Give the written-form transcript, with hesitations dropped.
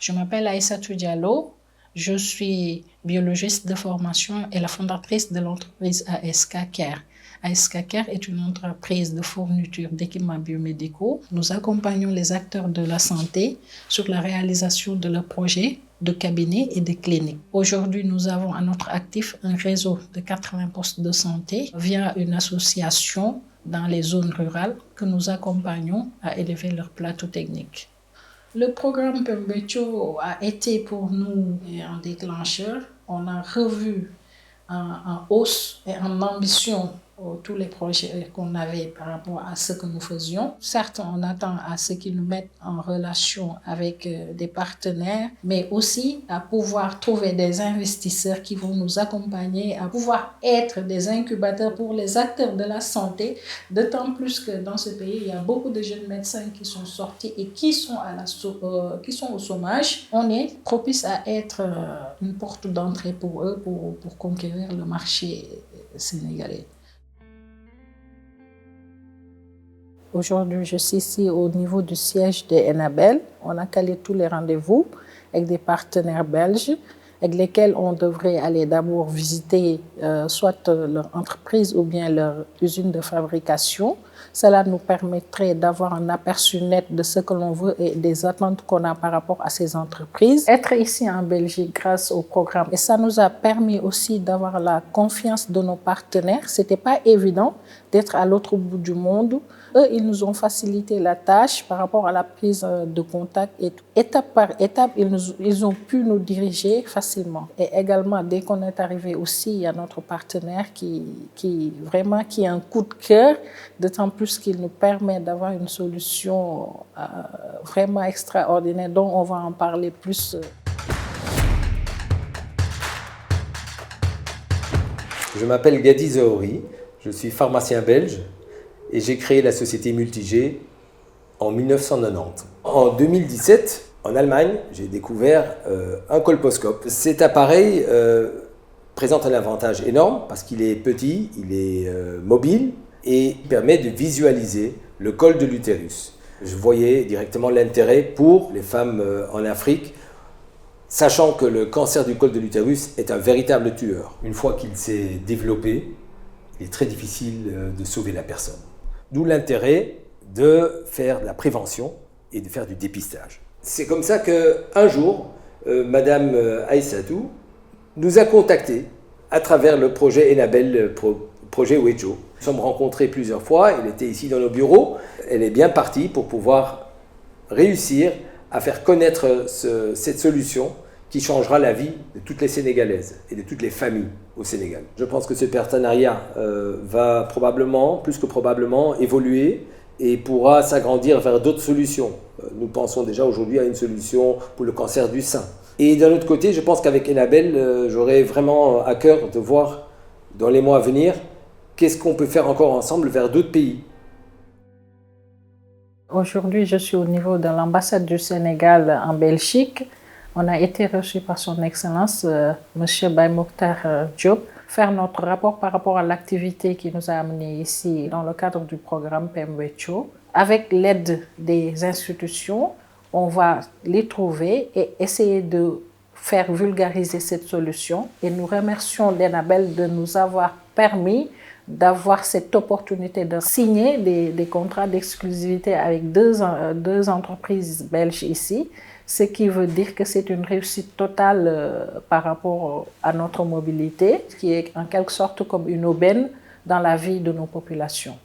Je m'appelle Aïssatou Diallo, je suis biologiste de formation et la fondatrice de l'entreprise ASK Care. ASK Care est une entreprise de fourniture d'équipements biomédicaux. Nous accompagnons les acteurs de la santé sur la réalisation de leurs projets de cabinets et de cliniques. Aujourd'hui, nous avons à notre actif un réseau de 80 postes de santé via une association dans les zones rurales que nous accompagnons à élever leur plateau technique. Le programme Pembecho a été pour nous un déclencheur. On a revu en hausse et en ambition tous les projets qu'on avait par rapport à ce que nous faisions. Certes, on attend à ce qu'ils nous mettent en relation avec des partenaires, mais aussi à pouvoir trouver des investisseurs qui vont nous accompagner, à pouvoir être des incubateurs pour les acteurs de la santé, d'autant plus que dans ce pays, il y a beaucoup de jeunes médecins qui sont sortis et qui sont au chômage. On est propice à être une porte d'entrée pour eux pour conquérir le marché sénégalais. Aujourd'hui, je suis ici au niveau du siège de Enabel. On a calé tous les rendez-vous avec des partenaires belges avec lesquels on devrait aller d'abord visiter soit leur entreprise ou bien leur usine de fabrication. Cela nous permettrait d'avoir un aperçu net de ce que l'on veut et des attentes qu'on a par rapport à ces entreprises. Être ici en Belgique grâce au programme, et ça nous a permis aussi d'avoir la confiance de nos partenaires. Ce n'était pas évident d'être à l'autre bout du monde. Eux, ils nous ont facilité la tâche par rapport à la prise de contact. Et étape par étape, ils ont pu nous diriger facilement. Et également, dès qu'on est arrivé aussi, il y a notre partenaire qui a un coup de cœur, d'autant plus qu'il nous permet d'avoir une solution vraiment extraordinaire dont on va en parler plus. Je m'appelle Gadi Zohori, je suis pharmacien belge et j'ai créé la société Multigé en 1990. En 2017, en Allemagne, j'ai découvert un colposcope. Cet appareil présente un avantage énorme parce qu'il est petit, il est mobile et permet de visualiser le col de l'utérus. Je voyais directement l'intérêt pour les femmes en Afrique, sachant que le cancer du col de l'utérus est un véritable tueur. Une fois qu'il s'est développé, il est très difficile de sauver la personne. D'où l'intérêt de faire de la prévention et de faire du dépistage. C'est comme ça qu'un jour, Madame Aïssatou nous a contactés à travers le projet Enabel, projet Wejo. Nous nous sommes rencontrés plusieurs fois, elle était ici dans nos bureaux. Elle est bien partie pour pouvoir réussir à faire connaître cette solution qui changera la vie de toutes les Sénégalaises et de toutes les familles au Sénégal. Je pense que ce partenariat va probablement, plus que probablement, évoluer et pourra s'agrandir vers d'autres solutions. Nous pensons déjà aujourd'hui à une solution pour le cancer du sein. Et d'un autre côté, je pense qu'avec Enabel, j'aurai vraiment à cœur de voir dans les mois à venir qu'est-ce qu'on peut faire encore ensemble vers d'autres pays. Aujourd'hui, je suis au niveau de l'ambassade du Sénégal en Belgique. On a été reçu par son Excellence, M. Baye Mokhtar Diop, faire notre rapport par rapport à l'activité qui nous a amenés ici dans le cadre du programme Pembecho. Avec l'aide des institutions, on va les trouver et essayer de faire vulgariser cette solution. Et nous remercions l'Enabel de nous avoir permis d'avoir cette opportunité de signer des contrats d'exclusivité avec deux entreprises belges ici, ce qui veut dire que c'est une réussite totale par rapport à notre mobilité, qui est en quelque sorte comme une aubaine dans la vie de nos populations.